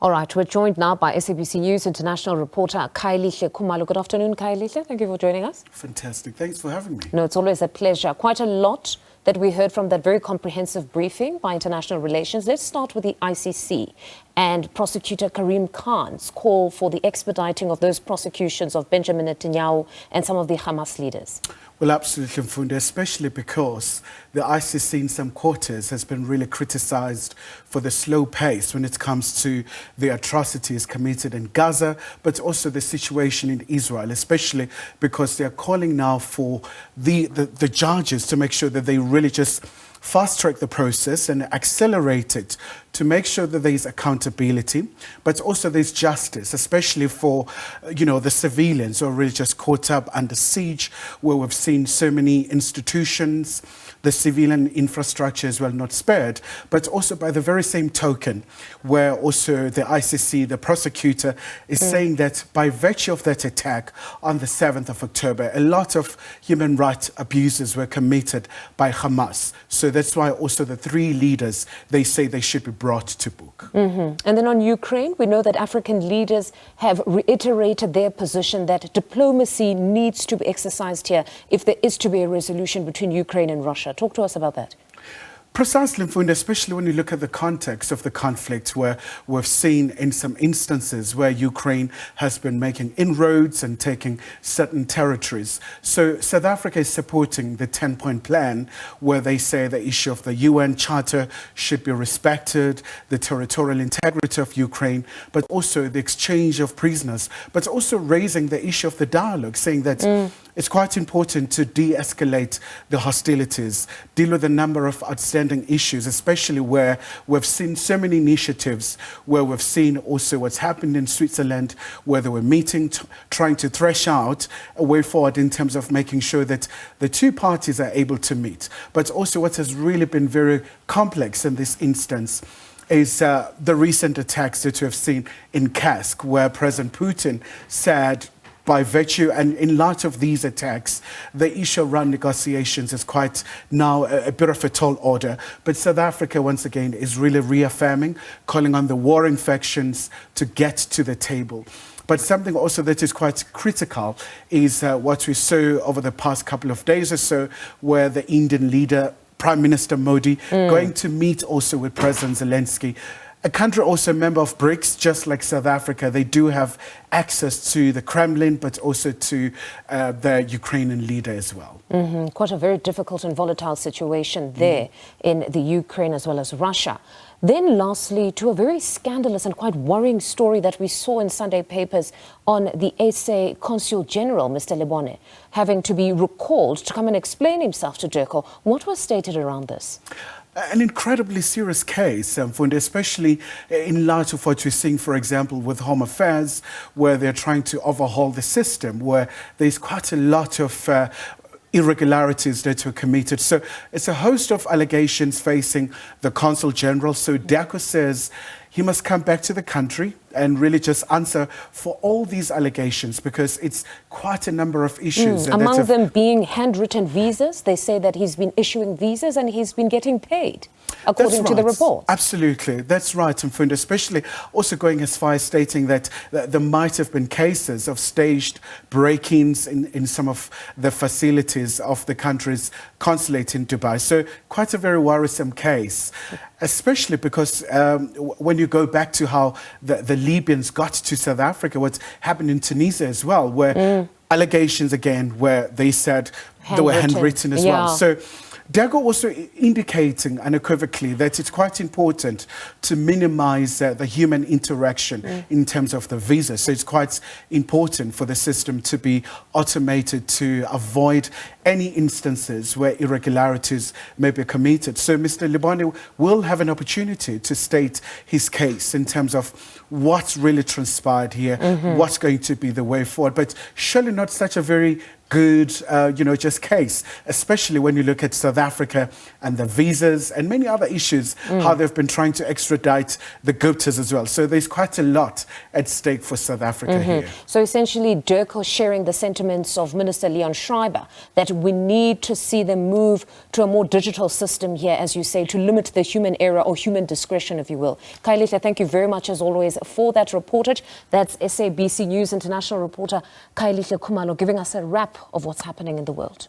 All right, we're joined now by SABC News International reporter Khayelihle Khumalo. Good afternoon, Khayelihle. Thank you for joining us. Fantastic. Thanks for having me. No, it's always a pleasure. Quite a lot that we heard from that very comprehensive briefing by International Relations. Let's start with the ICC and prosecutor Karim Khan's call for the expediting of those prosecutions of Benjamin Netanyahu and some of the Hamas leaders. Well, absolutely, Mfundo, especially because the ICC in some quarters has been really criticized for the slow pace when it comes to the atrocities committed in Gaza, but also the situation in Israel, especially because they're calling now for the judges to make sure that they really just fast-track the process and accelerate it to make sure that there's accountability, but also there's justice, especially for, the civilians who are really just caught up under siege, where we've seen so many institutions, the civilian infrastructure as well not spared, but also by the very same token, where also the ICC, the prosecutor, is saying that by virtue of that attack on the 7th of October, a lot of human rights abuses were committed by Hamas. So that's why also the three leaders, they say they should be brought to book. And then on Ukraine, we know that African leaders have reiterated their position that diplomacy needs to be exercised here if there is to be a resolution between Ukraine and Russia. Talk to us about that. Precisely, Mfundo, especially when you look at the context of the conflict, where we've seen in some instances where Ukraine has been making inroads and taking certain territories. So South Africa is supporting the 10-point plan, where they say the issue of the UN Charter should be respected, the territorial integrity of Ukraine, but also the exchange of prisoners, but also raising the issue of the dialogue, saying that it's quite important to de-escalate the hostilities, deal with a number of outstanding issues, especially where we've seen so many initiatives, where we've seen also what's happened in Switzerland, where they were meeting, trying to thresh out a way forward in terms of making sure that the two parties are able to meet. But also what has really been very complex in this instance is the recent attacks that we have seen in Kursk, where President Putin said, by virtue and in light of these attacks, the issue around negotiations is quite now a bit of a tall order. But South Africa, once again, is really reaffirming, calling on the warring factions to get to the table. But something also that is quite critical is what we saw over the past couple of days or so, where the Indian leader, Prime Minister Modi, going to meet also with President Zelensky. A country also a member of BRICS, just like South Africa, they do have access to the Kremlin, but also to the Ukrainian leader as well. Quite a very difficult and volatile situation there in the Ukraine as well as Russia. Then lastly, to a very scandalous and quite worrying story that we saw in Sunday papers on the SA Consul General, Mr. Lebone, having to be recalled to come and explain himself to Durko. What was stated around this? An incredibly serious case, Mfundo, especially in light of what we're seeing, for example, with Home Affairs, where they're trying to overhaul the system, where there's quite a lot of irregularities that were committed. So it's a host of allegations facing the Consul General. So Durko says he must come back to the country and really just answer for all these allegations, because it's quite a number of issues. Among them being handwritten visas. They say that he's been issuing visas and he's been getting paid, according to the report. Absolutely, that's right, Mfundo, especially also going as far as stating that there might have been cases of staged break-ins in some of the facilities of the country's consulate in Dubai. So quite a very worrisome case, especially because when you go back to how the Libyans got to South Africa, what happened in Tunisia as well, where allegations again, where they said they were handwritten as well. So Durko also indicating unequivocally that it's quite important to minimize the human interaction in terms of the visa. So it's quite important for the system to be automated to avoid any instances where irregularities may be committed. So Mr. Lebone will have an opportunity to state his case in terms of what's really transpired here, what's going to be the way forward, but surely not such a very good, just case, especially when you look at South Africa and the visas and many other issues, how they've been trying to extradite the Guptas as well. So there's quite a lot at stake for South Africa here. So essentially, Dirk was sharing the sentiments of Minister Leon Schreiber that we need to see them move to a more digital system here, as you say, to limit the human error or human discretion, if you will. Khayelihle, thank you very much, as always, for that reportage. That's SABC News International reporter Khayelihle Khumalo giving us a wrap of what's happening in the world.